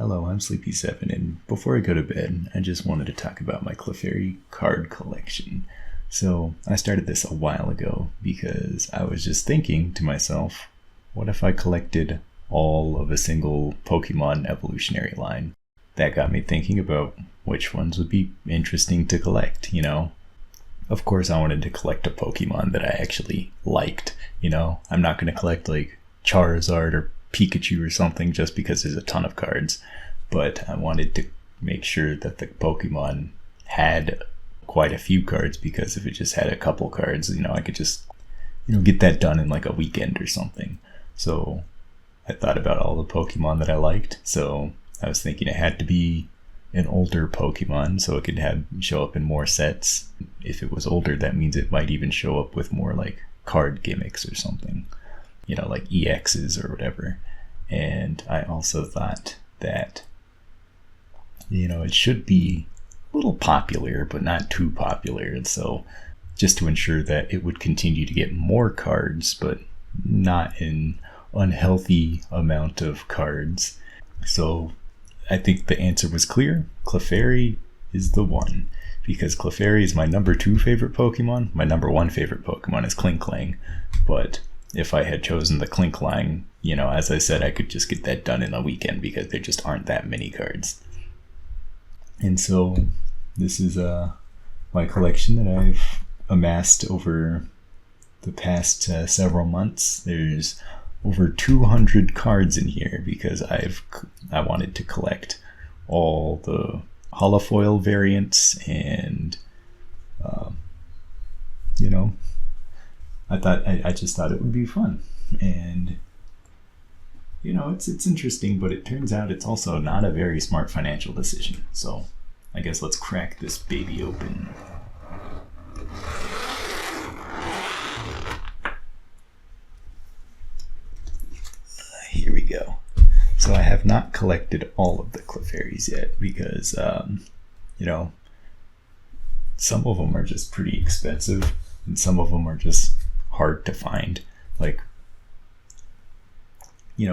Hello, I'm Sleepy7, and before I go to bed, I just wanted to talk about my Clefairy card collection. So, I started this a while ago because I was just thinking to myself, what if I collected all of a single Pokemon evolutionary line? That got me thinking about which ones would be interesting to collect, Of course, I wanted to collect a Pokemon that I actually liked, I'm not going to collect like Charizard or Pikachu or something just because there's a ton of cards, but I wanted to make sure that the Pokemon had quite a few cards, because if it just had a couple cards, I could just get that done in like a weekend or something. So I thought about all the Pokemon that I liked, so I was thinking it had to be an older Pokemon so it could show up in more sets. If it was older, that means it might even show up with more like card gimmicks or something, like EXs or whatever. And I also thought that, it should be a little popular, but not too popular. And so just to ensure that it would continue to get more cards, but not an unhealthy amount of cards. So I think the answer was clear. Clefairy is the one, because Clefairy is my number 2 favorite Pokemon. My number 1 favorite Pokemon is Klinklang, but if I had chosen the Klinklang, as I said, I could just get that done in a weekend because there just aren't that many cards. And so this is my collection that I've amassed over the past several months. There's over 200 cards in here because I wanted to collect all the holofoil variants, and I just thought it would be fun. And it's interesting, but it turns out it's also not a very smart financial decision. So I guess let's crack this baby open. Here we go. So I have not collected all of the Clefairies yet because, some of them are just pretty expensive and some of them are just hard to find. Like,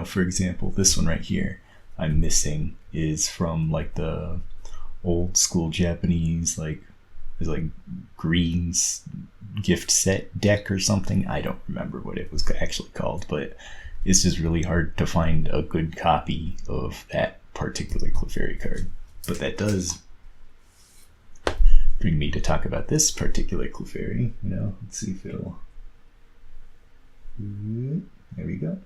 for example, this one right here I'm missing is from like the old school Japanese, like there's like Green's gift set deck or something. I don't remember what it was actually called, but it's just really hard to find a good copy of that particular Clefairy card. But that does bring me to talk about this particular Clefairy. Let's see if it'll... There we go.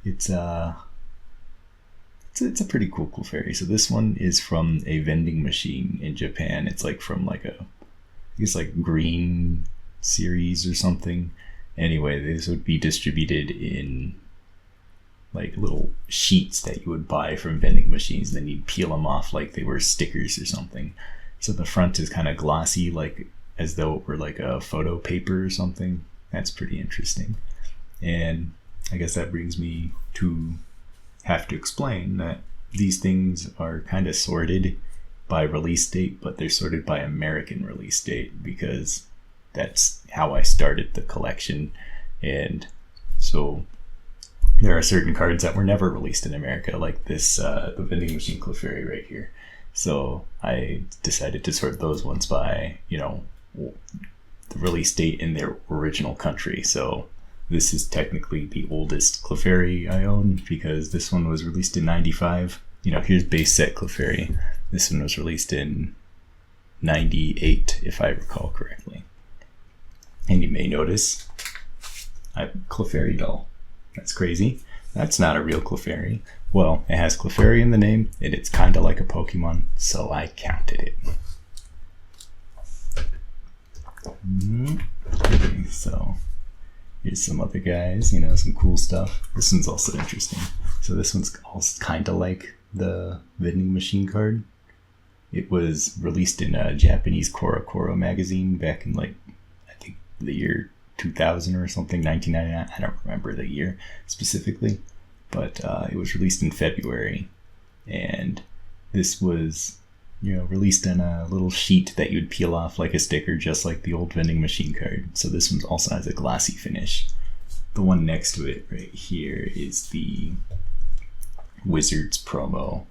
It's a pretty cool Clefairy. So this one is from a vending machine in Japan. It's like from like I guess like Green series or something. Anyway, this would be distributed in like little sheets that you would buy from vending machines, and then you'd peel them off like they were stickers or something. So the front is kind of glossy, like as though it were like a photo paper or something. That's pretty interesting. And I guess that brings me to have to explain that these things are kind of sorted by release date, but they're sorted by American release date because that's how I started the collection. And so there are certain cards that were never released in America, like this, the vending machine Clefairy right here. So I decided to sort those ones by, the release date in their original country. So this is technically the oldest Clefairy I own because this one was released in 95. Here's base set Clefairy. This one was released in 98, if I recall correctly. And you may notice I have Clefairy doll. That's crazy. That's not a real Clefairy. Well, it has Clefairy in the name, and it's kind of like a Pokemon, so I counted it. Okay, so here's some other guys, some cool stuff. This one's also interesting. So this one's also kind of like the vending machine card. It was released in a Japanese Koro magazine back in like, I think the year 2000 or something, 1999. I don't remember the year specifically, but it was released in February. And this was, released on a little sheet that you'd peel off like a sticker, just like the old vending machine card. So this one also has a glossy finish. The one next to it right here is the Wizards promo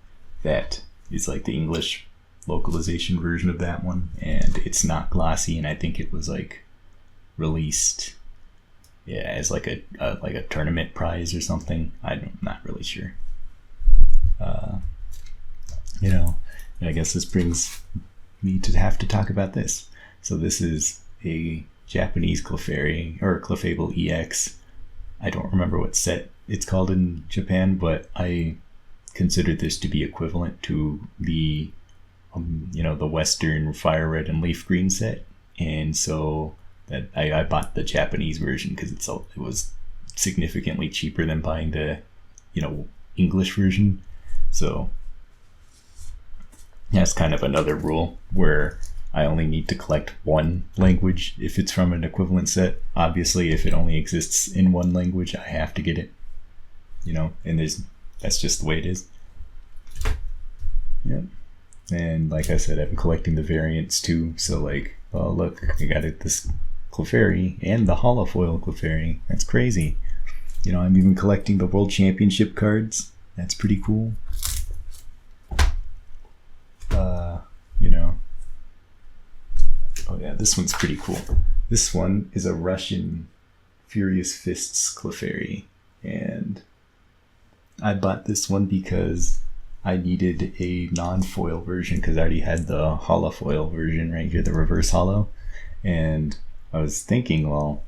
that is like the English localization version of that one, and it's not glossy, and I think it was like released as like a tournament prize or something. I'm not really sure. And I guess this brings me to have to talk about this. So this is a Japanese Clefairy, or Clefable EX. I don't remember what set it's called in Japan, but I consider this to be equivalent to the the Western Fire Red and Leaf Green set, and so that I bought the Japanese version because it was significantly cheaper than buying the English version. So that's kind of another rule where I only need to collect one language if it's from an equivalent set. Obviously, if it only exists in one language, I have to get it. And that's just the way it is. Yeah. And like I said, I'm collecting the variants too. So like, oh look, I got this Clefairy and the holofoil Clefairy. That's crazy. I'm even collecting the World Championship cards. That's pretty cool. Oh yeah, this one's pretty cool. This one is a Russian Furious Fists Clefairy, and I bought this one because I needed a non-foil version because I already had the holofoil version right here, the reverse holo, and I was thinking, well,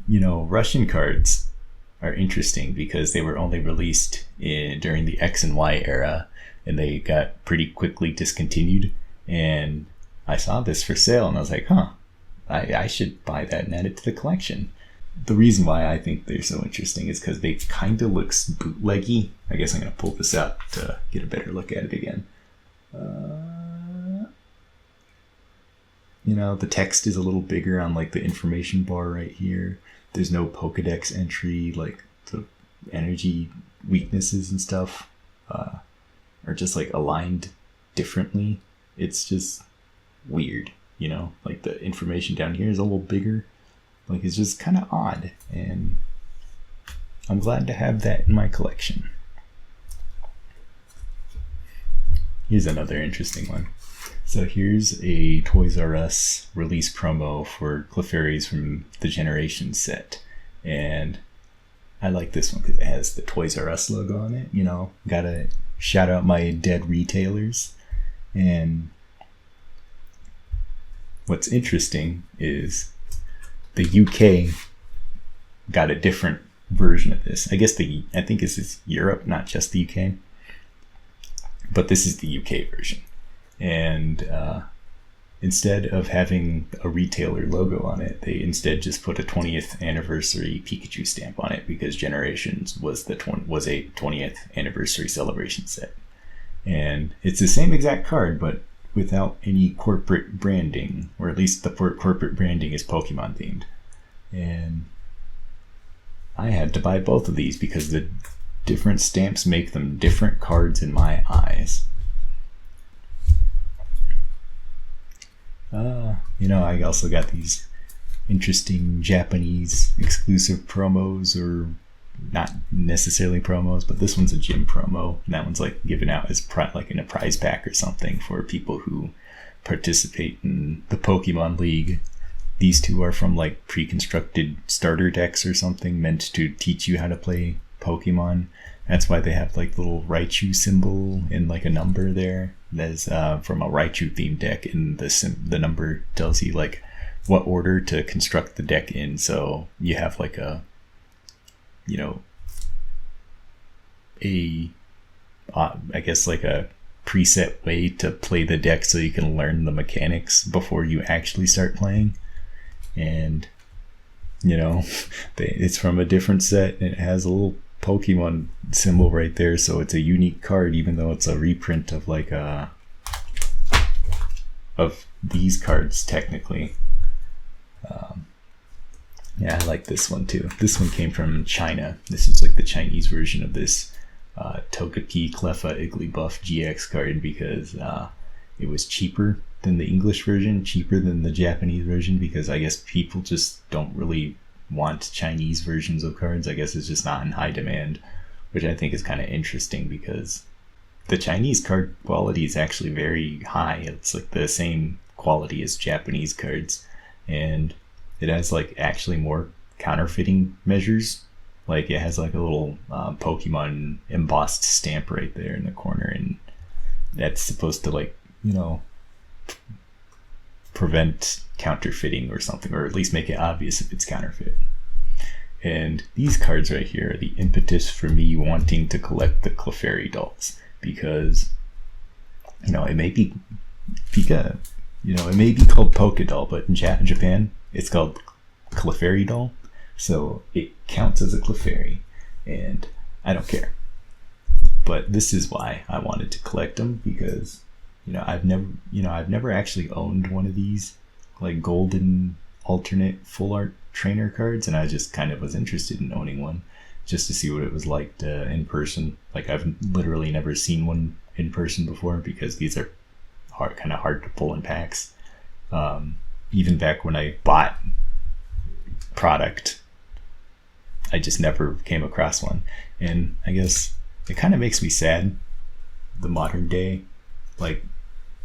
Russian cards are interesting because they were only released during the X and Y era, and they got pretty quickly discontinued. And I saw this for sale, and I was like, I should buy that and add it to the collection. The reason why I think they're so interesting is because they kind of looks bootleggy. I guess I'm going to pull this out to get a better look at it again. The text is a little bigger on like the information bar right here. There's no Pokedex entry, like the energy weaknesses and stuff are just like aligned differently. It's just weird, like the information down here is a little bigger. Like, it's just kind of odd, and I'm glad to have that in my collection. Here's another interesting one. So here's a Toys R Us release promo for Clefairies from the Generation set, and I like this one because it has the Toys R Us logo on it. Gotta shout out my dead retailers. And what's interesting is the UK got a different version of this. I think this is Europe, not just the UK, but this is the UK version. And instead of having a retailer logo on it, they instead just put a 20th anniversary Pikachu stamp on it because Generations was a 20th anniversary celebration set. And it's the same exact card, but without any corporate branding, or at least the corporate branding is Pokemon themed. And I had to buy both of these because the different stamps make them different cards in my eyes. I also got these interesting Japanese exclusive promos, or not necessarily promos, but this one's a gym promo, and that one's like given out as like in a prize pack or something for people who participate in the Pokemon League. These two are from like pre-constructed starter decks or something meant to teach you how to play Pokemon. That's why they have like the little Raichu symbol and like a number there. That's from a Raichu themed deck, and the number tells you like what order to construct the deck in. So you have like a I guess like a preset way to play the deck so you can learn the mechanics before you actually start playing. And it's from a different set, and it has a little Pokemon symbol right there, so it's a unique card, even though it's a reprint of like of these cards technically. Yeah, I like this one too. This one came from China. This is like the Chinese version of this Togepi Cleffa Igglybuff GX card because it was cheaper than the English version, cheaper than the Japanese version, because I guess people just don't really want Chinese versions of cards. I guess it's just not in high demand. which I think is kind of interesting because the Chinese card quality is actually very high. It's like the same quality as Japanese cards, and it has like actually more counterfeiting measures. Like it has like a little Pokemon embossed stamp right there in the corner, and that's supposed to like, prevent counterfeiting or something, or at least make it obvious if it's counterfeit. And these cards right here are the impetus for me wanting to collect the Clefairy dolls, because it may be Pika, it may be called Poké doll, but in Japan it's called Clefairy doll, so it counts as a Clefairy, and I don't care. But this is why I wanted to collect them, because I've never actually owned one of these like golden alternate full art trainer cards, and I just kind of was interested in owning one just to see what it was like in person. Like I've literally never seen one in person before, because these are kind of hard to pull in packs. Even back when I bought product, I just never came across one. And I guess it kind of makes me sad, the modern day like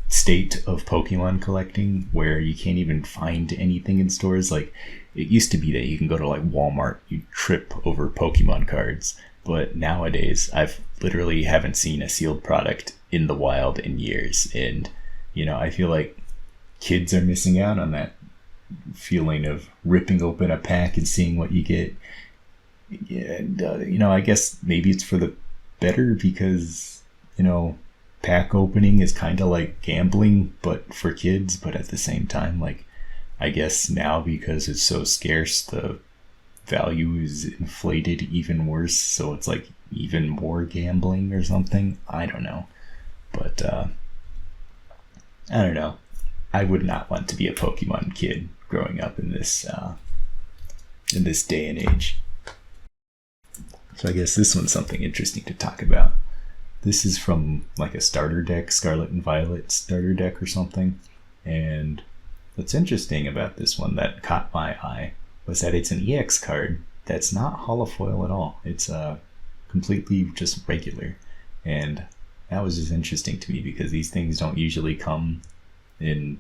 state of Pokemon collecting, where you can't even find anything in stores. Like it used to be that you can go to like Walmart, you trip over Pokemon cards, but nowadays I've literally haven't seen a sealed product in the wild in years. And I feel like kids are missing out on that feeling of ripping open a pack and seeing what you get. And I guess maybe it's for the better, because pack opening is kind of like gambling but for kids. But at the same time, like I guess now, because it's so scarce, the value is inflated even worse, so it's like even more gambling or something. I don't know, but I don't know. I would not want to be a Pokemon kid growing up in this day and age. So I guess this one's something interesting to talk about. This is from like a starter deck, Scarlet and Violet starter deck or something. And what's interesting about this one that caught my eye was that it's an EX card that's not holofoil at all. It's completely just regular. And that was just interesting to me, because these things don't usually come in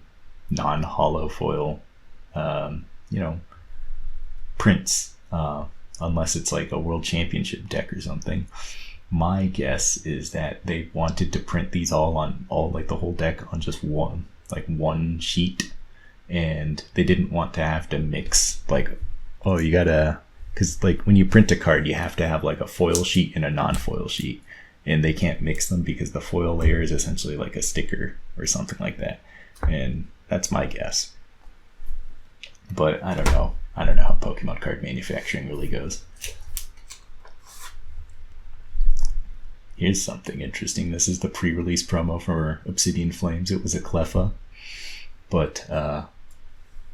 non-holofoil prints, unless it's like a world championship deck or something. My guess is that they wanted to print these all like the whole deck on just one sheet, and they didn't want to have to mix like, oh, you gotta, because like when you print a card you have to have like a foil sheet and a non-foil sheet, and they can't mix them because the foil layer is essentially like a sticker or something like that. And that's my guess, but I don't know how Pokemon card manufacturing really goes. Here's something interesting. This is the pre-release promo for Obsidian Flames. It was a Cleffa. But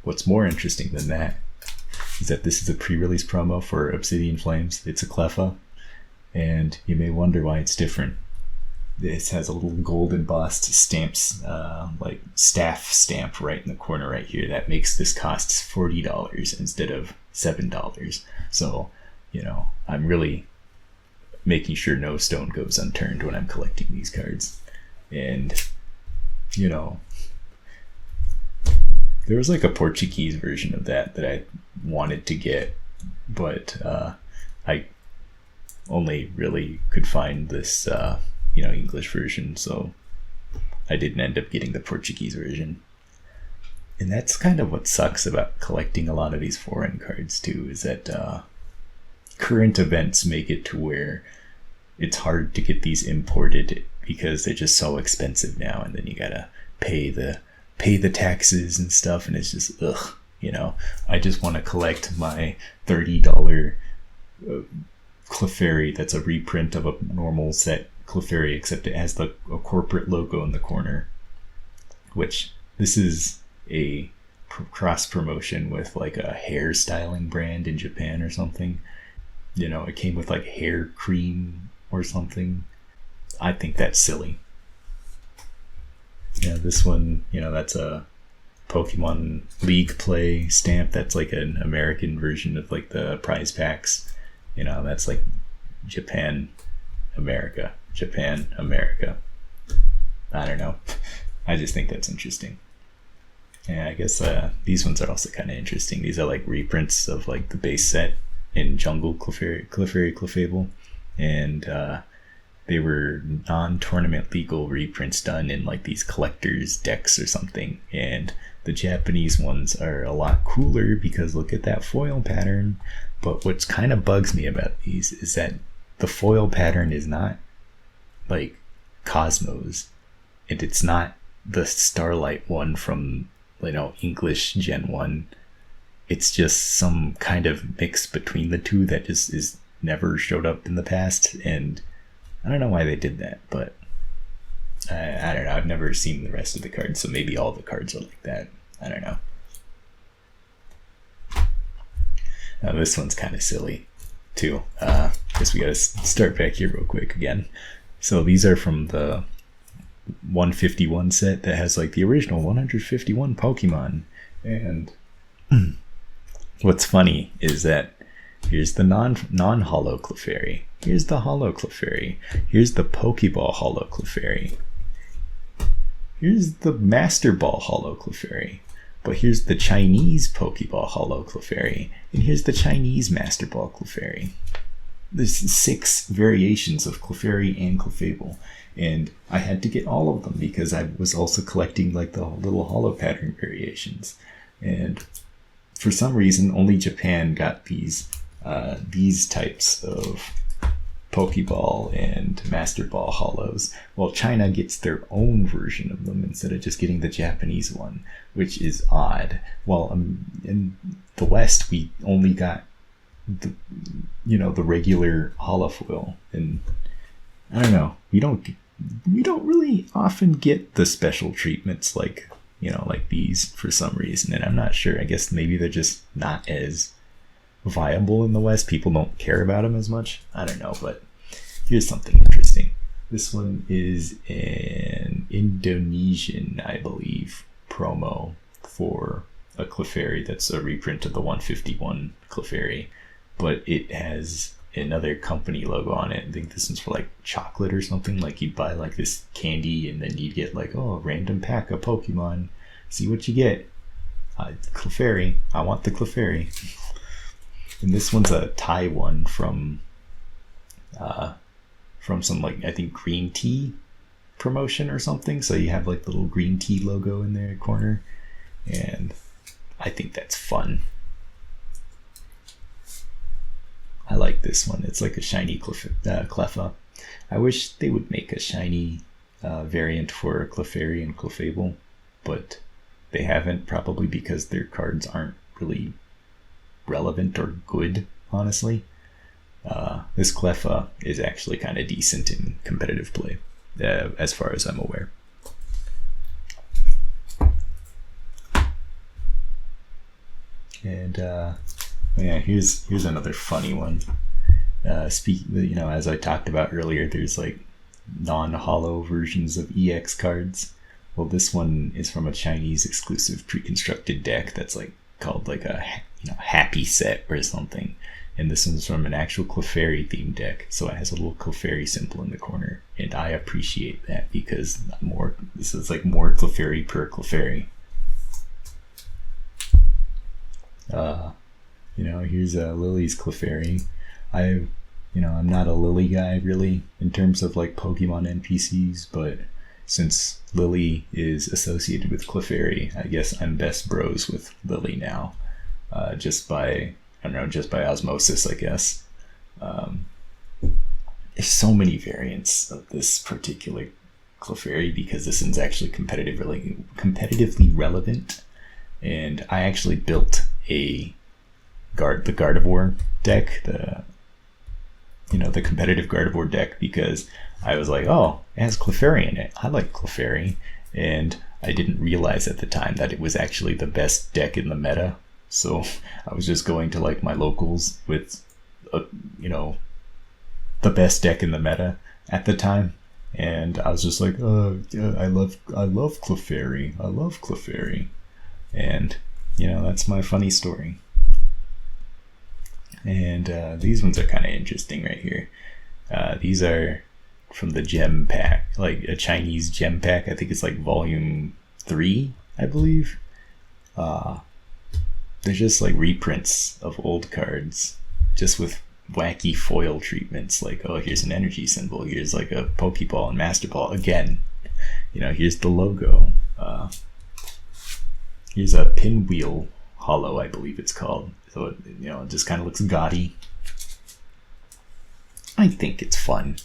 what's more interesting than that is that this is a pre-release promo for Obsidian Flames. It's a Cleffa. And you may wonder why it's different. This has a little gold embossed stamps, like staff stamp right in the corner right here. That makes this cost $40 instead of $7. So, I'm really making sure no stone goes unturned when I'm collecting these cards. And there was like a Portuguese version of that I wanted to get, but I only really could find this English version, so I didn't end up getting the Portuguese version. And that's kind of what sucks about collecting a lot of these foreign cards too, is that current events make it to where it's hard to get these imported because they're just so expensive now, and then you gotta pay the taxes and stuff, and it's just ugh. I just want to collect my $30 Clefairy that's a reprint of a normal set Clefairy, except it has a corporate logo in the corner, which this is a cross promotion with like a hair styling brand in Japan or something. It came with like hair cream or something. I think that's silly. Yeah, this one, that's a Pokemon League Play stamp. That's like an American version of like the prize packs. That's like Japan, America, Japan, America. I don't know. I just think that's interesting. Yeah, I guess these ones are also kind of interesting. These are like reprints of like the base set in Jungle Clefairy, Clefable, and they were non-tournament legal reprints done in like these collectors decks or something. And the Japanese ones are a lot cooler because look at that foil pattern. But what's kind of bugs me about these is that the foil pattern is not like Cosmos, and it's not the Starlight one from, you know, English Gen 1. It's just some kind of mix between the two that just is never showed up in the past, and I don't know why they did that, but I don't know. I've never seen the rest of the cards, so maybe all the cards are like that. I don't know. Now this one's kind of silly too. Guess we gotta start back here real quick again. So these are from the 151 set that has like the original 151 Pokemon, and what's funny is that here's the non-hollow Clefairy, here's the hollow Clefairy, here's the Pokeball hollow Clefairy, here's the Master Ball hollow Clefairy, but here's the Chinese Pokeball hollow Clefairy, and here's the Chinese Master Ball Clefairy. There's 6 variations of Clefairy and Clefable, and I had to get all of them because I was also collecting like the little hollow pattern variations, and for some reason only Japan got these types of Pokeball and Master Ball hollows, while China gets their own version of them instead of just getting the Japanese one, which is odd. While in the West we only got the regular holofoil, and I don't know, we don't really often get the special treatments like these for some reason, and I'm not sure. I guess maybe they're just not as viable in the West. People don't care about them as much. I don't know, but here's something interesting. This one is an Indonesian, I believe, promo for a Clefairy that's a reprint of the 151 Clefairy, but it has another company logo on it. I think this one's for like chocolate or something. Like you'd buy like this candy and then you'd get like, oh, a random pack of Pokemon. See what you get. Clefairy. I want the Clefairy. And this one's a Thai one from some like, I think, green tea promotion or something. So you have like the little green tea logo in their corner, and I think that's fun. I like this one. It's like a shiny Cleffa. I wish they would make a shiny variant for Clefairy and Clefable, but they haven't, probably because their cards aren't really relevant or good, honestly. This Cleffa is actually kind of decent in competitive play, as far as I'm aware. And yeah, here's another funny one. As I talked about earlier, there's like non-hollow versions of EX cards. Well, this one is from a Chinese exclusive pre-constructed deck that's like called like a happy set or something. And this one's from an actual Clefairy themed deck, so it has a little Clefairy symbol in the corner, and I appreciate that because this is like more Clefairy per Clefairy. Here's Lily's Clefairy. I'm not a Lily guy really in terms of like Pokemon NPCs, but since Lily is associated with Clefairy, I guess I'm best bros with Lily now, just by osmosis, I guess. There's so many variants of this particular Clefairy because this one's actually competitively relevant, and I actually built the Gardevoir deck, the competitive Gardevoir deck, because I was like, oh, it has Clefairy in it. I like Clefairy, and I didn't realize at the time that it was actually the best deck in the meta. So I was just going to like my locals with, the best deck in the meta at the time, and I was just like, yeah, I love Clefairy. I love Clefairy, and that's my funny story. And these ones are kind of interesting right here. these are from the gem pack, like a Chinese gem pack. I think it's like volume 3, I believe. They're just like reprints of old cards, just with wacky foil treatments. Like, oh, here's an energy symbol. Here's like a Pokeball and Master Ball again. Here's the logo. Here's a Pinwheel Hollow, I believe it's called. So it just kind of looks gaudy. I think it's fun.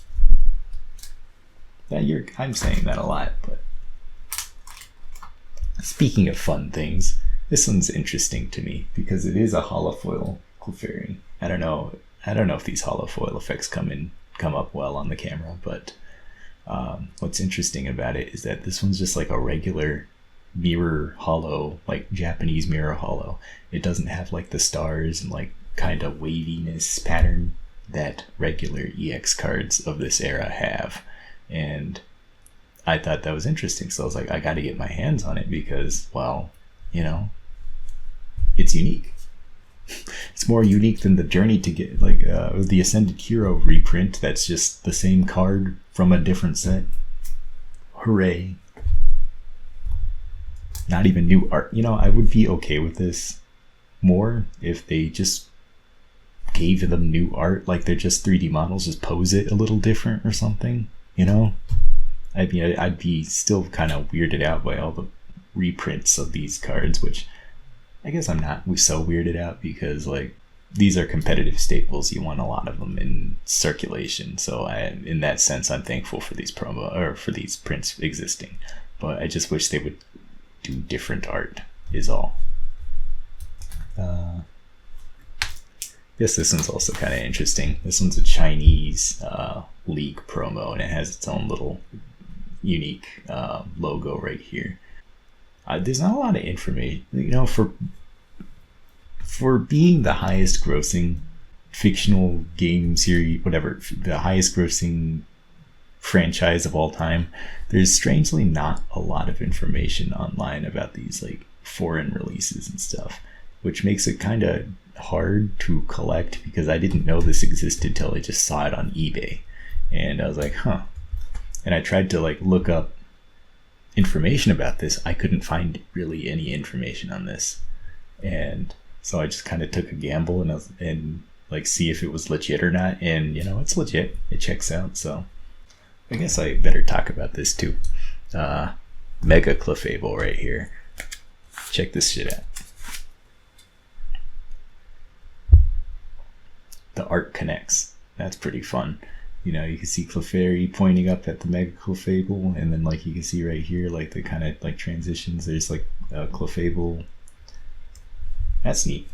I'm saying that a lot, but speaking of fun things, this one's interesting to me because it is a holofoil Clefairy. I don't know if these holofoil effects come up well on the camera, but what's interesting about it is that this one's just like a regular mirror hollow, like Japanese mirror hollow. It doesn't have like the stars and like kind of waviness pattern that regular EX cards of this era have. And I thought that was interesting, so I was like, I got to get my hands on it because, well, it's unique. It's more unique than the Journey to get like the Ascended Hero reprint. That's just the same card from a different set. Hooray! Not even new art. I would be okay with this more if they just gave them new art, like they're just 3D models, just pose it a little different or something. I'd be still kind of weirded out by all the reprints of these cards, which I guess I'm not so weirded out because like these are competitive staples. You want a lot of them in circulation, so in that sense I'm thankful for these for these prints existing, but I just wish they would do different art is all. Guess this one's also kind of interesting. This one's a Chinese league promo, and it has its own little unique logo right here. There's not a lot of information, for being the highest grossing fictional game series, whatever, the highest grossing franchise of all time. There's strangely not a lot of information online about these like foreign releases and stuff, which makes it kind of hard to collect because I didn't know this existed till I just saw it on eBay, and I was like, huh. And I tried to like look up information about this. I couldn't find really any information on this, and so I just kind of took a gamble and like see if it was legit or not. And it's legit. It checks out. So I guess I better talk about this too. Mega Clefable right here. Check this shit out. The art connects. That's pretty fun. You can see Clefairy pointing up at the Mega Clefable, and then like you can see right here, like the kind of like transitions. There's like a Clefable. That's neat.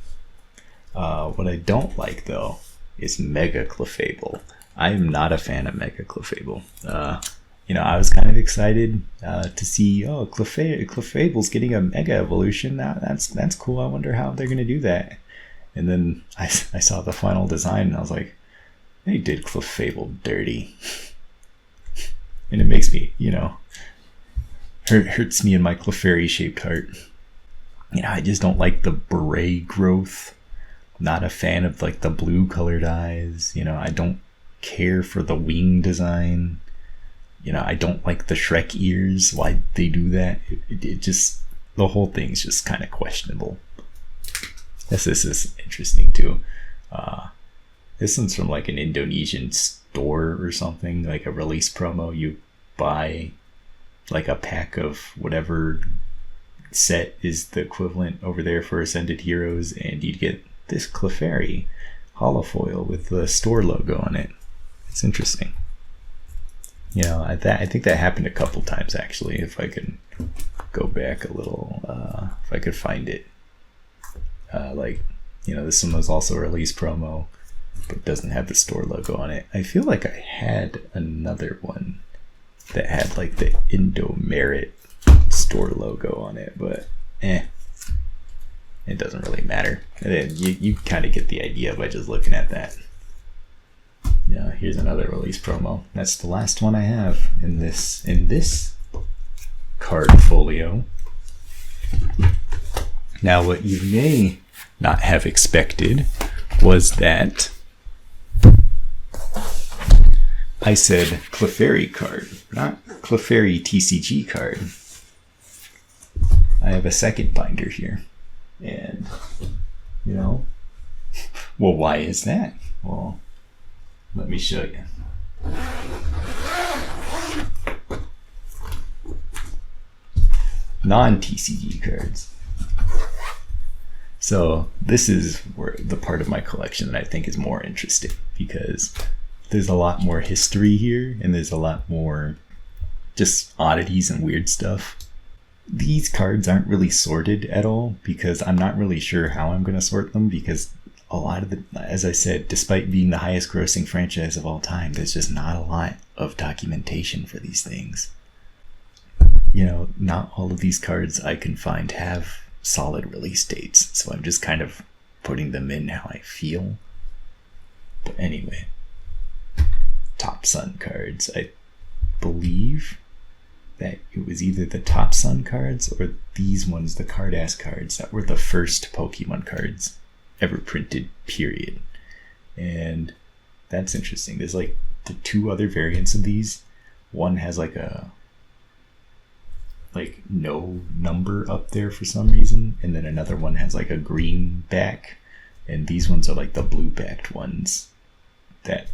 What I don't like though is Mega Clefable. I am not a fan of Mega Clefable. I was kind of excited to see, Clefable's getting a Mega Evolution. That's cool. I wonder how they're gonna do that. And then I saw the final design and I was like, they did Clefable dirty. And it makes me, hurts me in my Clefairy shaped heart. I just don't like the beret growth. Not a fan of like the blue colored eyes. I don't care for the wing design. I don't like the Shrek ears. Why they do that? It just, the whole thing's just kind of questionable. This is interesting too. This one's from like an Indonesian store or something, like a release promo. You buy like a pack of whatever set is the equivalent over there for Ascended Heroes, and you'd get this Clefairy holofoil with the store logo on it. It's interesting. I think that happened a couple times actually. If I could go back a little, if I could find it. This one was also a release promo, but doesn't have the store logo on it. I feel like I had another one that had like the Indo-Merit store logo on it, but it doesn't really matter. You kind of get the idea by just looking at that. Here's another release promo. That's the last one I have in this card folio. Now, what you may not have expected was that I said Clefairy card, not Clefairy TCG card. I have a second binder here. And, well, why is that? Well, let me show you. Non-TCG cards. So this is where the part of my collection that I think is more interesting, because there's a lot more history here and there's a lot more just oddities and weird stuff. These cards aren't really sorted at all because I'm not really sure how I'm going to sort them, because a lot of as I said, despite being the highest grossing franchise of all time, there's just not a lot of documentation for these things. Not all of these cards I can find have solid release dates, so I'm just kind of putting them in how I feel. But anyway, Top Sun cards. I believe that it was either the Top Sun cards or these ones, the Card-Ass cards, that were the first Pokemon cards ever printed, period. And that's interesting. There's like the two other variants of these. One has like no number up there for some reason, and then another one has like a green back, and these ones are like the blue backed ones that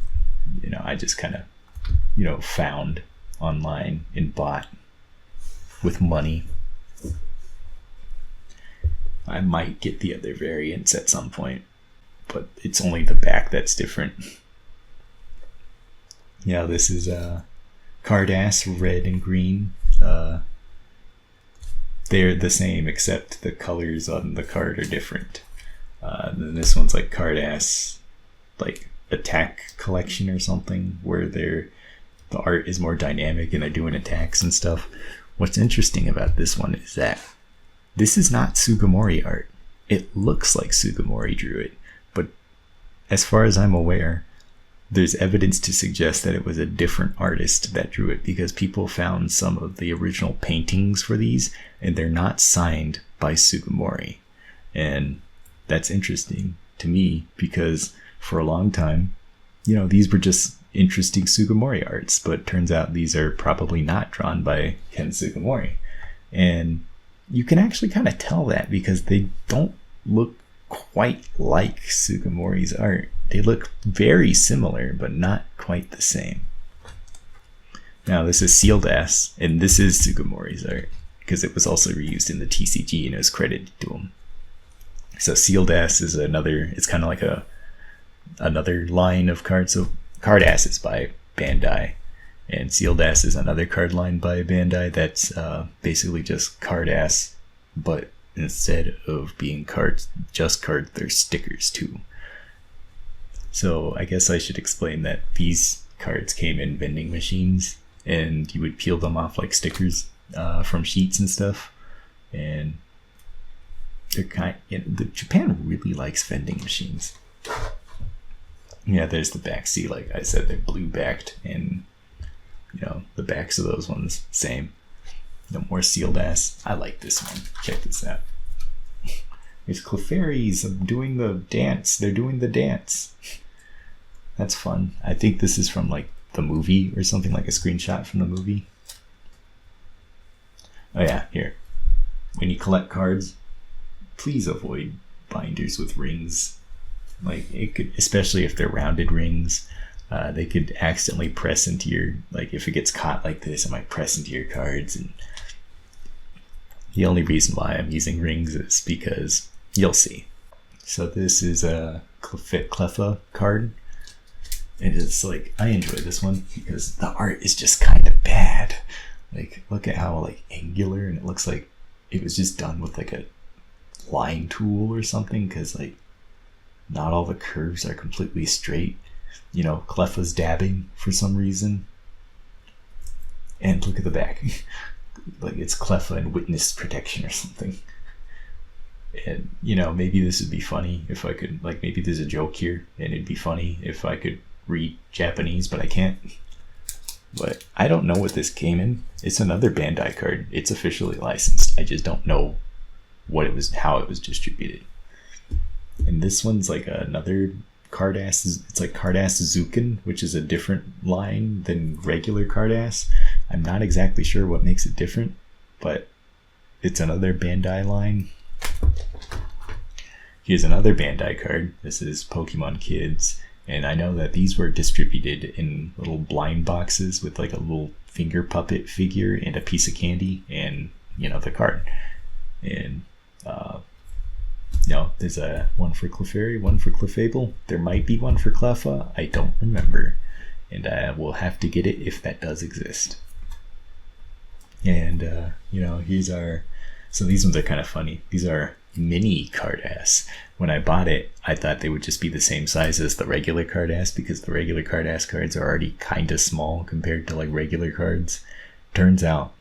I just kind of found online and bought with money. I might get the other variants at some point, but it's only the back that's different. This is Card-Ass red and green. They're the same except the colors on the card are different. Then this one's like Card-Ass like attack collection or something, where the art is more dynamic and they're doing attacks and stuff. What's interesting about this one is that this is not Sugimori art. It looks like Sugimori drew it, but as far as I'm aware, there's evidence to suggest that it was a different artist that drew it, because people found some of the original paintings for these and they're not signed by Sugimori. And that's interesting to me because for a long time, these were just interesting Sugimori arts, but turns out these are probably not drawn by Ken Sugimori. And you can actually kind of tell that because they don't look quite like Sugimori's art. They look very similar, but not quite the same. Now, this is Sealed Ass, and this is Sugimori's art, because it was also reused in the TCG and it was credited to him. So Sealed Ass is it's kind of like another line of cards. So Card-Ass is by Bandai, and Sealed Ass is another card line by Bandai that's basically just Card-Ass, but instead of being cards, there's stickers too. So I guess I should explain that these cards came in vending machines and you would peel them off like stickers from sheets and stuff. And they're Japan really likes vending machines. There's the back. See, like I said, they're blue backed, and the backs of those ones, same. No more Sealed Ass. I like this one. Check this out. It's Clefairies doing the dance. They're doing the dance. That's fun. I think this is from like the movie or something, like a screenshot from the movie. Oh yeah, here. When you collect cards, please avoid binders with rings. Like it could, especially if they're rounded rings, they could accidentally press into your, like if it gets caught like this, it might press into your cards. And the only reason why I'm using rings is because you'll see. So this is a Clefairy card. And it's like, I enjoy this one because the art is just kind of bad. Like, look at how like angular, and it looks like it was just done with like a line tool or something, because like not all the curves are completely straight. Clefairy's dabbing for some reason. And look at the back. Like it's Clefairy and witness protection or something. And maybe this would be funny if I could, like, maybe there's a joke here and it'd be funny if I could read Japanese, but I can't. But I don't know what this came in. It's another Bandai card. It's officially licensed. I just don't know how it was distributed. And this one's like another Cardass. It's like Cardass Zukin, which is a different line than regular Cardass. I'm not exactly sure what makes it different, but it's another Bandai line. Here's another Bandai card. This is Pokemon Kids, and I know that these were distributed in little blind boxes with like a little finger puppet figure and a piece of candy and, you know, the card. And there's a one for Clefairy, one for Clefable. There might be one for Cleffa. I don't remember, and I will have to get it if that does exist. And here's our. So these ones are kind of funny. These are mini Cardass. When I bought it, I thought they would just be the same size as the regular Cardass, because the regular Cardass cards are already kind of small compared to like regular cards. Turns out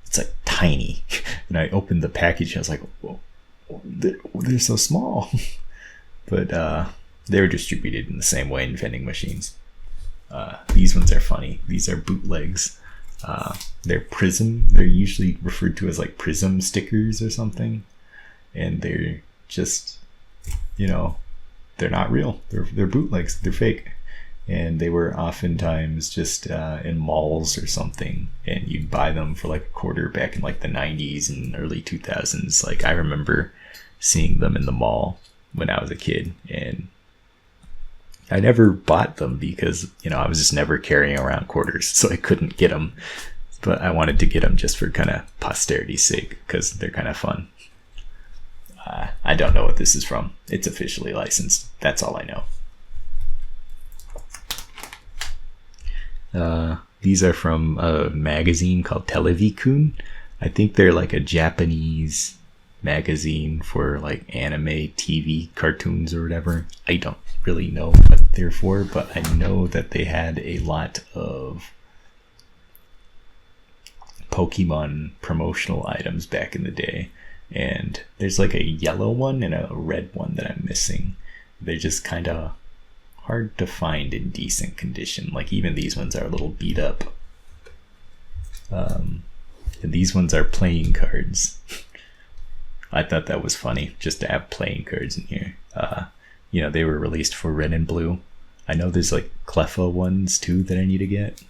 it's like tiny. And I opened the package and I was like, whoa, they're so small. But they were distributed in the same way in vending machines. These ones are funny. These are bootlegs. They're Prism. They're usually referred to as like Prism stickers or something. And they're just, they're not real. They're bootlegs. They're fake. And they were oftentimes just in malls or something, and you'd buy them for like a quarter back in like the 90s and early 2000s. Like I remember seeing them in the mall when I was a kid, and I never bought them because, I was just never carrying around quarters, so I couldn't get them. But I wanted to get them just for kind of posterity's sake, because they're kind of fun. I don't know what this is from. It's officially licensed. That's all I know. These are from a magazine called Televikun. I think they're like a Japanese magazine for like anime TV cartoons or whatever. I don't really know what they're for, but I know that they had a lot of Pokemon promotional items back in the day. And there's like a yellow one and a red one that I'm missing. They're just kind of hard to find in decent condition. Like even these ones are a little beat up. And these ones are playing cards. I thought that was funny, just to have playing cards in here. They were released for red and blue. I know there's like Cleffa ones too that I need to get.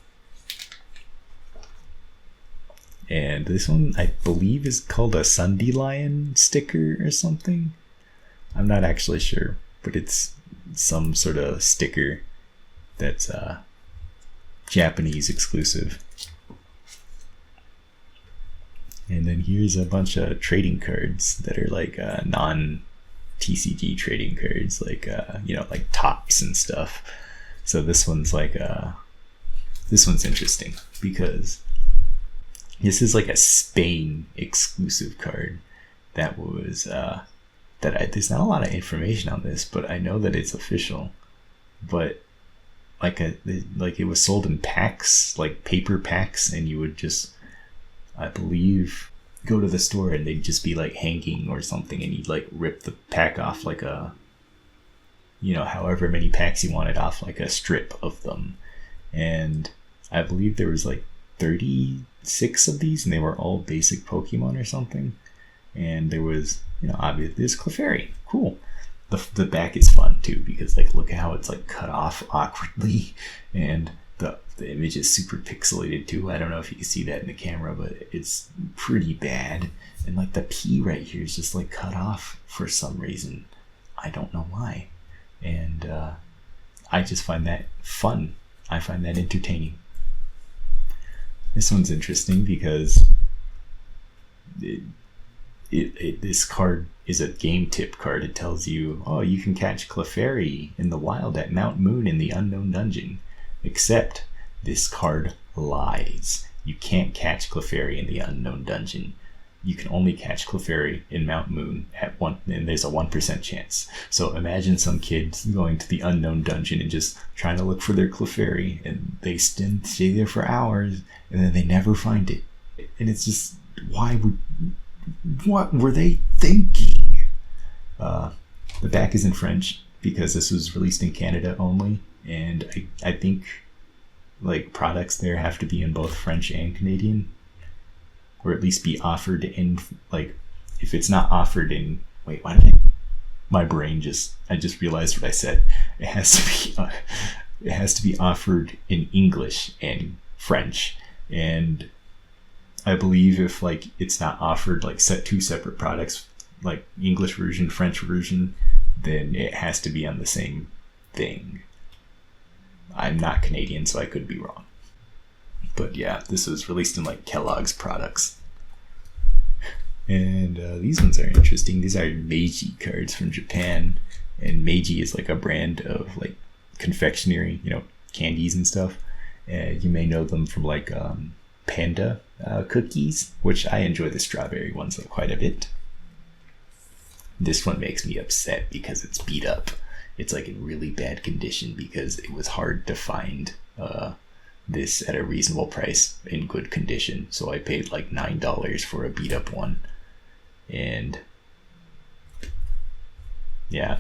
And this one I believe is called a Sundylion sticker or something. I'm not actually sure, but it's some sort of sticker that's Japanese exclusive. And then here's a bunch of trading cards that are like non-TCG trading cards, like like tops and stuff. So this one's interesting because this is like a Spain exclusive card that was there's not a lot of information on this, but I know that it's official. But it was sold in packs, like paper packs, and you would just, I believe, go to the store and they'd just be like hanging or something, and you'd like rip the pack off like a, however many packs you wanted off, like a strip of them. And I believe there was like 36 of these, and they were all basic Pokemon or something. And there was, obviously this Clefairy, cool. The back is fun too, because like look at how it's like cut off awkwardly, and the image is super pixelated too. I don't know if you can see that in the camera, but it's pretty bad. And like the P right here is just like cut off for some reason. I don't know why. And I just find that fun. I find that entertaining. This one's interesting because this card is a game tip card. It tells you, you can catch Clefairy in the wild at Mount Moon in the Unknown Dungeon. Except this card lies. You can't catch Clefairy in the Unknown Dungeon. You can only catch Clefairy in Mount Moon and there's a 1% chance. So imagine some kids going to the Unknown Dungeon and just trying to look for their Clefairy, and they stay there for hours, and then they never find it. And it's just, what were they thinking? The back is in French because this was released in Canada only, and I think like products there have to be in both French and Canadian, or at least be offered in, like, if it's not offered in, my brain I just realized what I said. It has to be it has to be offered in English and French, and I believe if like it's not offered like two separate products, like English version, French version, then it has to be on the same thing. I'm not Canadian, so I could be wrong. But yeah, this was released in like Kellogg's products. And these ones are interesting. These are Meiji cards from Japan. And Meiji is like a brand of like confectionery, candies and stuff. You may know them from like Panda cookies, which I enjoy the strawberry ones quite a bit. This one makes me upset because it's beat up. It's like in really bad condition because it was hard to find this at a reasonable price in good condition. So I paid like $9 for a beat up one. And yeah,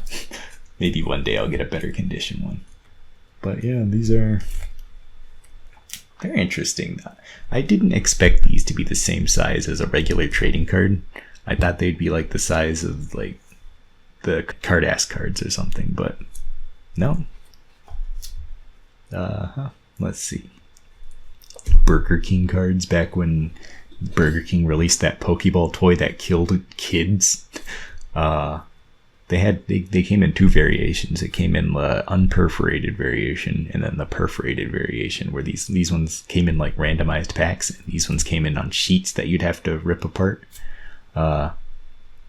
maybe one day I'll get a better condition one. But yeah, they're interesting. I didn't expect these to be the same size as a regular trading card. I thought they'd be like the size of like the card-ass cards or something, but no. Let's see. Burger King cards, back when Burger King released that Pokeball toy that killed kids. They came in two variations. It came in the unperforated variation and then the perforated variation, where these ones came in like randomized packs, and these ones came in on sheets that you'd have to rip apart.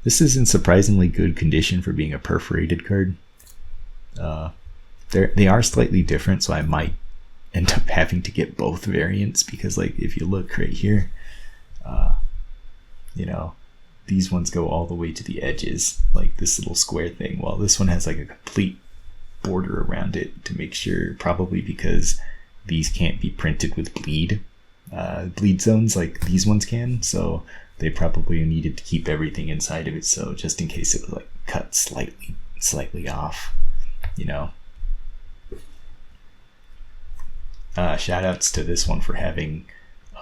This is in surprisingly good condition for being a perforated card. They are slightly different, so I might end up having to get both variants, because like if you look right here, these ones go all the way to the edges, like this little square thing, while this one has like a complete border around it to make sure, probably because these can't be printed with bleed zones like these ones can, so they probably needed to keep everything inside of it, so just in case it was like cut slightly off, shout outs to this one for having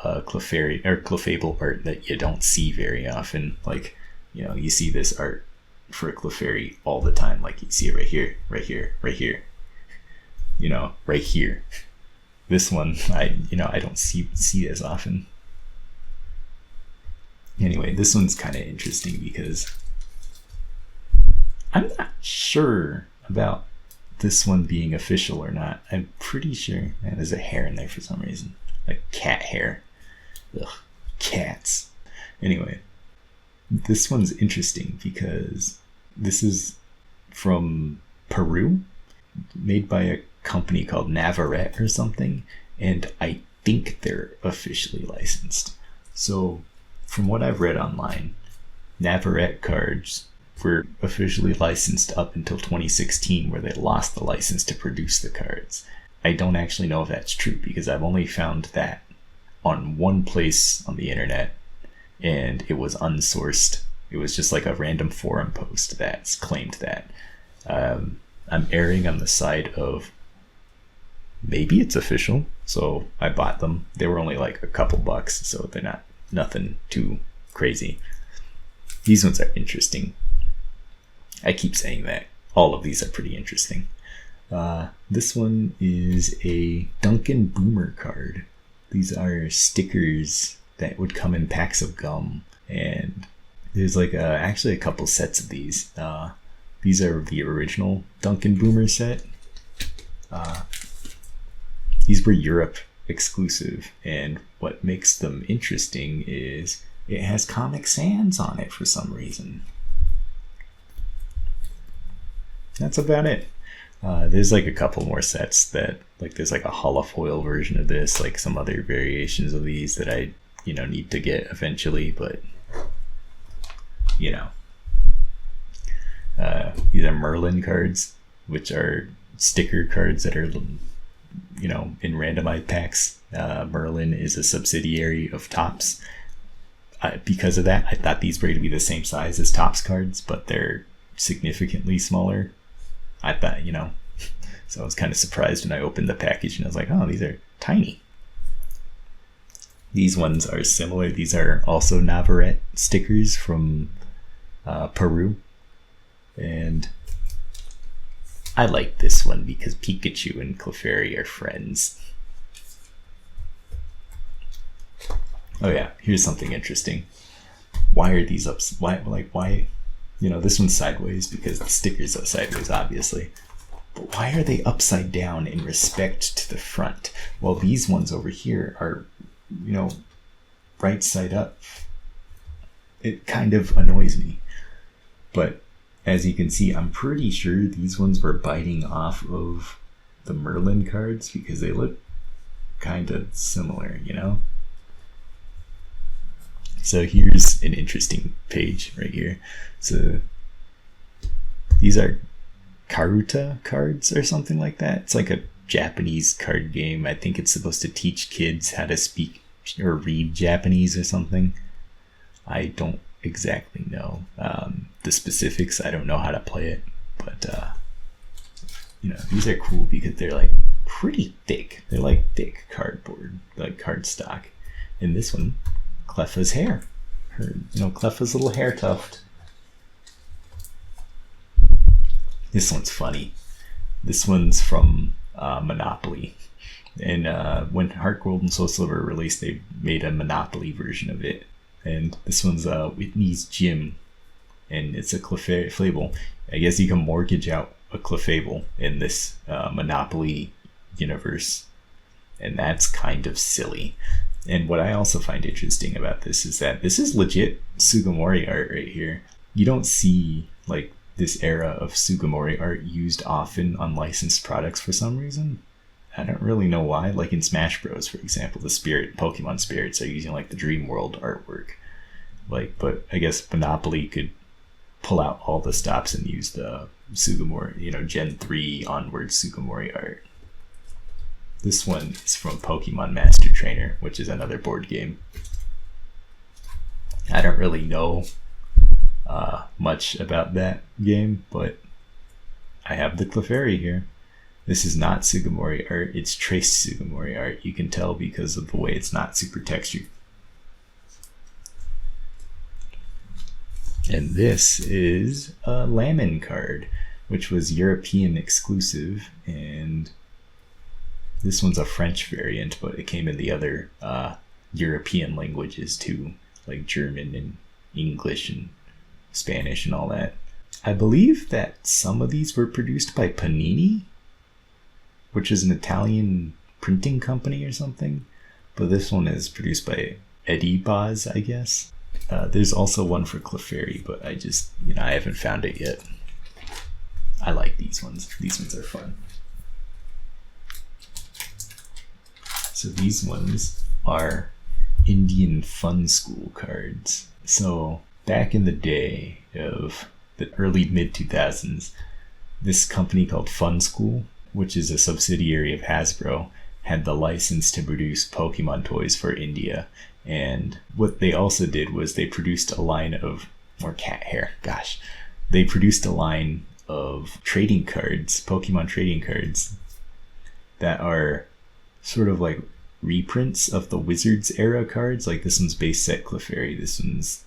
Clefairy or Clefable art that you don't see very often. Like, you see this art for Clefairy all the time. Like you see it right here, right here, right here. Right here. This one, I don't see as often. Anyway, this one's kind of interesting because I'm not sure about this one being official or not. I'm pretty sure. Man, there's a hair in there for some reason, like cat hair. Ugh, cats. Anyway, this one's interesting because this is from Peru, made by a company called Navarrete or something, and I think they're officially licensed. So from what I've read online, Navarrete cards were officially licensed up until 2016, where they lost the license to produce the cards. I don't actually know if that's true, because I've only found that on one place on the internet, and it was unsourced. It was just like a random forum post that's claimed that. I'm erring on the side of maybe it's official, so I bought them. They were only like a couple bucks, so they're nothing too crazy. These ones are interesting. I keep saying that. All of these are pretty interesting. This one is a Duncan Boomer card. These are stickers that would come in packs of gum, and there's like actually a couple sets of these. These are the original Duncan Boomer set. These were Europe exclusive, and what makes them interesting is it has Comic Sans on it for some reason. That's about it. There's like a couple more sets that, like, there's like a holofoil version of this, like some other variations of these that I, need to get eventually, but, these are Merlin cards, which are sticker cards that are, in randomized packs. Merlin is a subsidiary of Topps. Because of that, I thought these were going to be the same size as Topps cards, but they're significantly smaller. I thought, so I was kind of surprised when I opened the package and I was like, oh, these are tiny. These ones are similar. These are also Navarrete stickers from Peru. And I like this one because Pikachu and Clefairy are friends. Oh yeah, here's something interesting. Why are these up? Why? This one's sideways because the sticker's sideways, obviously. But why are they upside down in respect to the front? Well, these ones over here are, right side up. It kind of annoys me. But as you can see, I'm pretty sure these ones were biting off of the Merlin cards because they look kind of similar, So here's an interesting page right here. So these are Karuta cards or something like that. It's like a Japanese card game. I think it's supposed to teach kids how to speak or read Japanese or something. I don't exactly know the specifics. I don't know how to play it, but these are cool because they're like pretty thick. They're like thick cardboard, like cardstock. And this one, Clef's hair. Clef's little hair tuft. This one's funny. This one's from Monopoly. And when Heart Gold and Soul Silver were released, they made a Monopoly version of it. And this one's Whitney's Gym. And it's a Clefable. I guess you can mortgage out a Clefable in this Monopoly universe. And that's kind of silly. And what I also find interesting about this is that this is legit Sugimori art right here. You don't see like this era of Sugimori art used often on licensed products for some reason. I don't really know why. Like in Smash Bros, for example, the Pokemon spirits are using like the Dream World artwork. But I guess Monopoly could pull out all the stops and use the Sugimori, Gen 3 onward Sugimori art. This one is from Pokemon Master Trainer, which is another board game. I don't really know much about that game, but I have the Clefairy here. This is not Sugimori art, it's traced Sugimori art. You can tell because of the way it's not super textured. And this is a Lammin card, which was European exclusive, and this one's a French variant, but it came in the other European languages too, like German and English and Spanish and all that. I believe that some of these were produced by Panini, which is an Italian printing company or something, but this one is produced by Edibaz, I guess. There's also one for Clefairy, but I haven't found it yet. I like these ones. These ones are fun. So these ones are Indian Fun School cards. So back in the day of the early mid-2000s, this company called Fun School, which is a subsidiary of Hasbro, had the license to produce Pokemon toys for India. And what they also did was they produced a line of, or cat hair, gosh. They produced a line of trading cards, Pokemon trading cards, that are sort of like reprints of the Wizards era cards. Like this one's base set Clefairy, this one's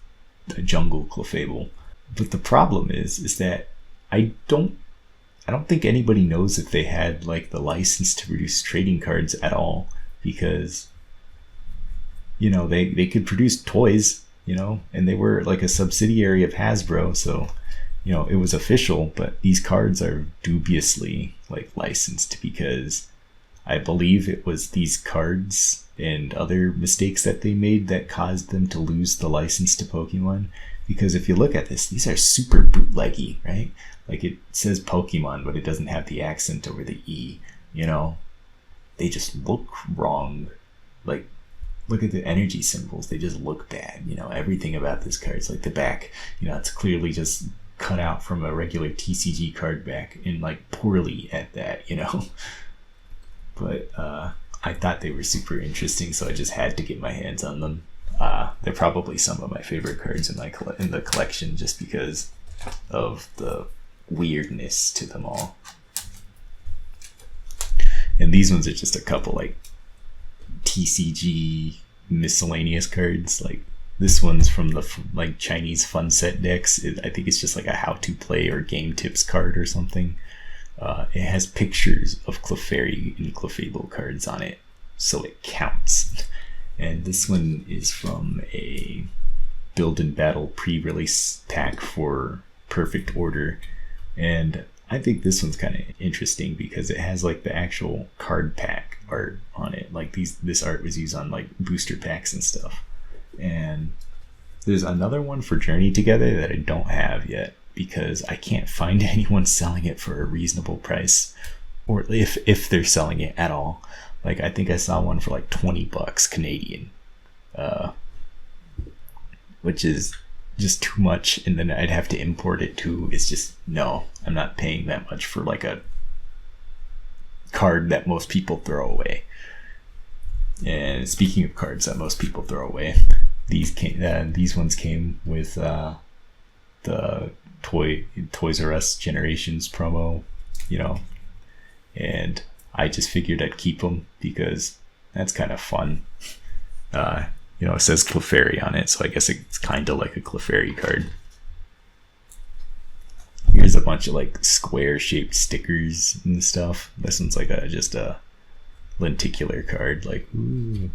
a Jungle Clefable. But the problem is that I don't think anybody knows if they had like the license to produce trading cards at all, because they could produce toys, and they were like a subsidiary of Hasbro, so it was official. But these cards are dubiously like licensed, because I believe it was these cards and other mistakes that they made that caused them to lose the license to Pokemon. Because if you look at this, these are super bootleggy, right? Like it says Pokemon, but it doesn't have the accent over the E, They just look wrong. Like, look at the energy symbols. They just look bad. Everything about this card is like the back, it's clearly just cut out from a regular TCG card back, and like poorly at that, But I thought they were super interesting, so I just had to get my hands on them. They're probably some of my favorite cards in the collection, just because of the weirdness to them all. And these ones are just a couple like TCG miscellaneous cards. Like This one's from the like Chinese fun set decks. I think it's just like a how to play or game tips card or something. It has pictures of Clefairy and Clefable cards on it, so it counts. And this one is from a Build and Battle pre-release pack for Perfect Order, and I think this one's kind of interesting because it has like the actual card pack art on it. Like this art was used on like booster packs and stuff. And there's another one for Journey Together that I don't have yet because I can't find anyone selling it for a reasonable price, or if they're selling it at all. Like I think I saw one for like $20 Canadian, which is just too much, and then I'd have to import it too. It's just, no, I'm not paying that much for like a card that most people throw away. And speaking of cards that most people throw away, these ones came with the Toys R Us Generations promo, and I just figured I'd keep them because that's kind of fun. It says Clefairy on it, so I guess it's kind of like a Clefairy card. Here's a bunch of like square shaped stickers and stuff. This one's like just a lenticular card. Like, ooh,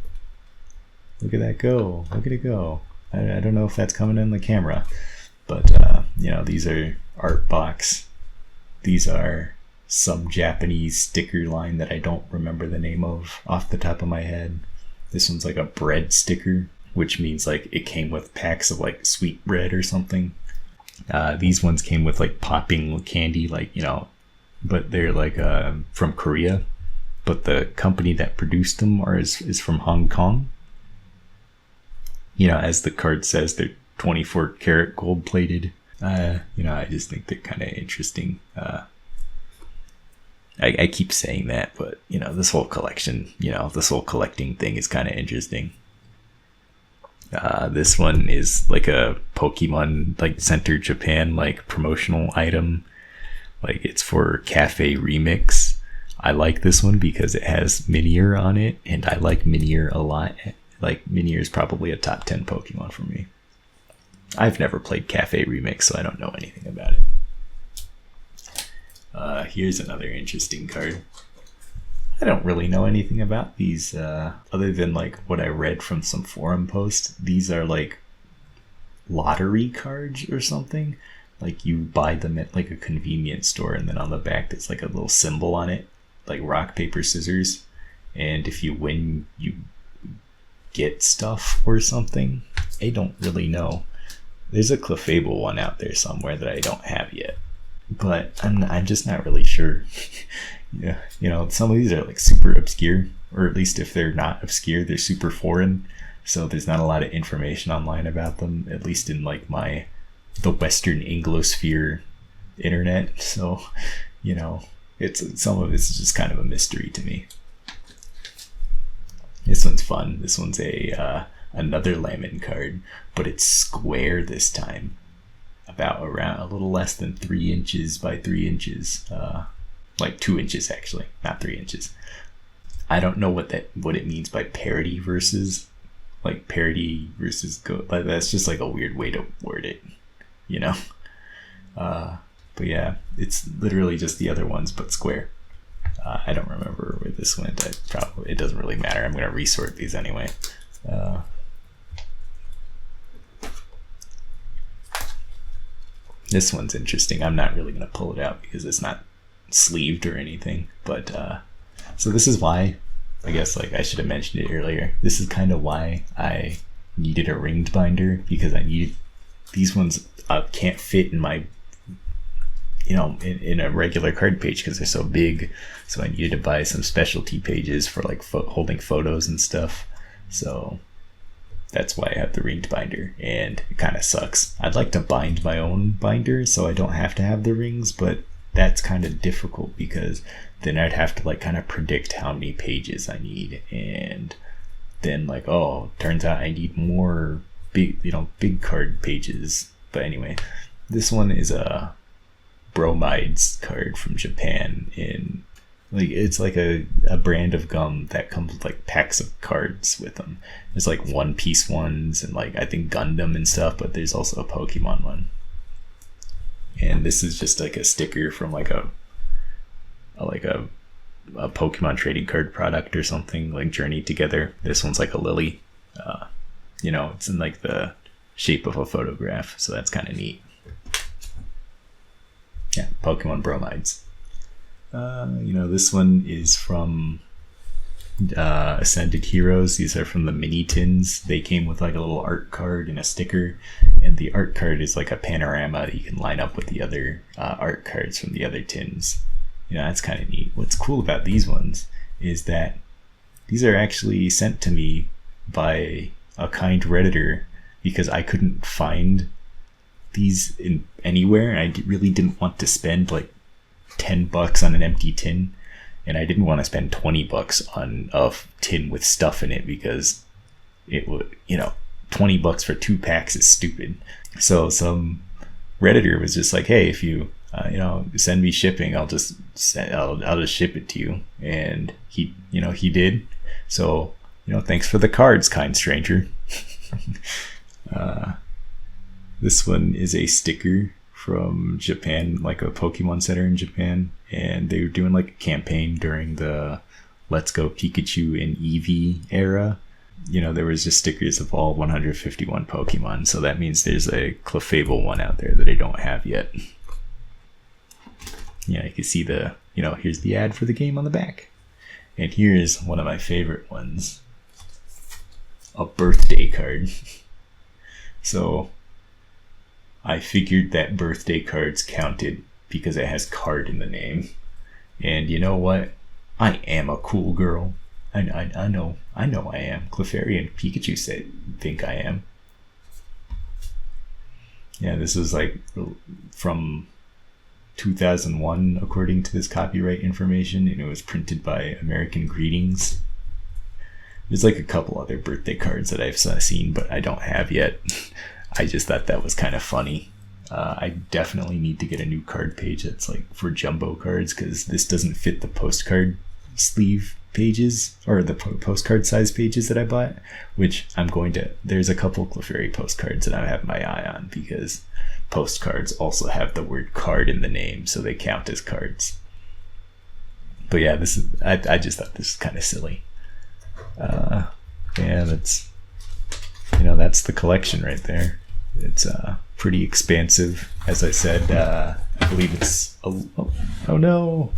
look at that go! Look at it go! I don't know if that's coming in the camera, but these are art box. These are some Japanese sticker line that I don't remember the name of off the top of my head. This one's like a bread sticker, which means like it came with packs of like sweet bread or something. These ones came with like popping candy, but they're like from Korea, but the company that produced them is from Hong Kong. As the card says, they're 24 karat gold plated. I just think they're kind of interesting. I keep saying that, but this whole collection, this whole collecting thing is kind of interesting. This one is like a Pokemon like Center Japan like promotional item. Like it's for Cafe Remix. I like this one because it has Minior on it, and I like Minior a lot. Like Minior is probably a top 10 Pokemon for me. I've never played Cafe Remix, so I don't know anything about it. Here's another interesting card. I don't really know anything about these other than like what I read from some forum posts. These are like lottery cards or something. Like you buy them at like a convenience store, and then on the back there's like a little symbol on it, like rock, paper, scissors. And if you win, you get stuff or something. I don't really know. There's a Clefable one out there somewhere that I don't have yet, but I'm just not really sure. Yeah, some of these are like super obscure, or at least if they're not obscure, they're super foreign. So there's not a lot of information online about them, at least in like the Western Anglosphere internet. So, some of it's just kind of a mystery to me. This one's fun. This one's another Lemon card, but it's square this time. Around a little less than 3 inches by 3 inches. Like 2 inches actually, not 3 inches. I don't know what it means by parity versus go. Like that's just like a weird way to word it, But yeah, it's literally just the other ones but square. I don't remember where this went. It doesn't really matter. I'm gonna resort these anyway. This one's interesting. I'm not really gonna pull it out because it's not sleeved or anything, but so this is why I guess like I should have mentioned it earlier. This is kind of why I needed a ringed binder, because I needed these ones can't fit in my in a regular card page because they're so big, so I needed to buy some specialty pages for like holding photos and stuff. So that's why I have the ringed binder, and it kind of sucks. I'd like to bind my own binder so I don't have to have the rings, but that's kind of difficult because then I'd have to like kind of predict how many pages I need, and then like, oh, turns out I need more big card pages. But anyway, this one is a Bromides card from Japan in Like it's like a brand of gum that comes with like packs of cards with them. There's like One Piece ones and like I think Gundam and stuff, but there's also a Pokemon one. And this is just like a sticker from like a Pokemon trading card product or something, like Journey Together. This one's like a lily. It's in like the shape of a photograph, so that's kind of neat. Yeah, Pokemon bromides. This one is from Ascended Heroes. These are from the mini tins. They came with like a little art card and a sticker, and the art card is like a panorama that you can line up with the other art cards from the other tins. That's kind of neat. What's cool about these ones is that these are actually sent to me by a kind Redditor because I couldn't find these in anywhere, and I really didn't want to spend like $10 on an empty tin, and I didn't want to spend $20 on a tin with stuff in it because it would, $20 for 2 packs is stupid. So some Redditor was just like, hey, if you send me shipping, I'll just ship it to you. And he did. So, thanks for the cards, kind stranger. This one is a sticker from Japan, like a Pokemon Center in Japan. And they were doing like a campaign during the Let's Go Pikachu and Eevee era. There was just stickers of all 151 Pokemon. So that means there's a Clefable one out there that I don't have yet. Yeah, you can see here's the ad for the game on the back. And here's one of my favorite ones. A birthday card. So I figured that birthday cards counted because it has card in the name. And you know what? I am a cool girl. I know I am. Clefairy and Pikachu think I am. Yeah, this was like from 2001 according to this copyright information, and it was printed by American Greetings. There's like a couple other birthday cards that I've seen but I don't have yet. I just thought that was kind of funny. I definitely need to get a new card page that's like for jumbo cards, because this doesn't fit the postcard sleeve pages or the postcard size pages that I bought, which there's a couple Clefairy postcards that I have my eye on because postcards also have the word card in the name, so they count as cards. But yeah, I just thought this is kind of silly. That's the collection right there. It's pretty expansive, as I said. I believe it's oh no,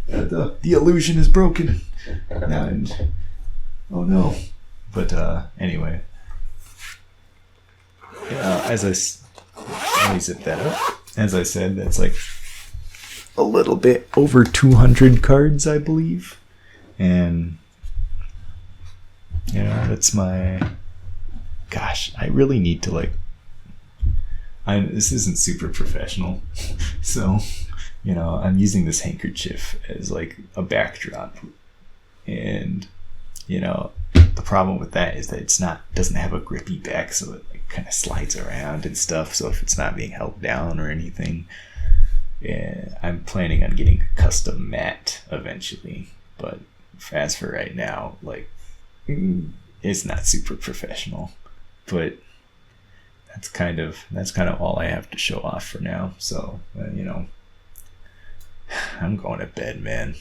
the illusion is broken, and oh no. But anyway, let me zip that up. As I said, that's like a little bit over 200 cards, I believe, and that's my. Gosh, I really need to this isn't super professional, so I'm using this handkerchief as like a backdrop, and the problem with that is that doesn't have a grippy back, so it like kind of slides around and stuff. So if it's not being held down or anything, I'm planning on getting a custom mat eventually. But as for right now, it's not super professional. But that's kind of all I have to show off for now. So I'm going to bed, man.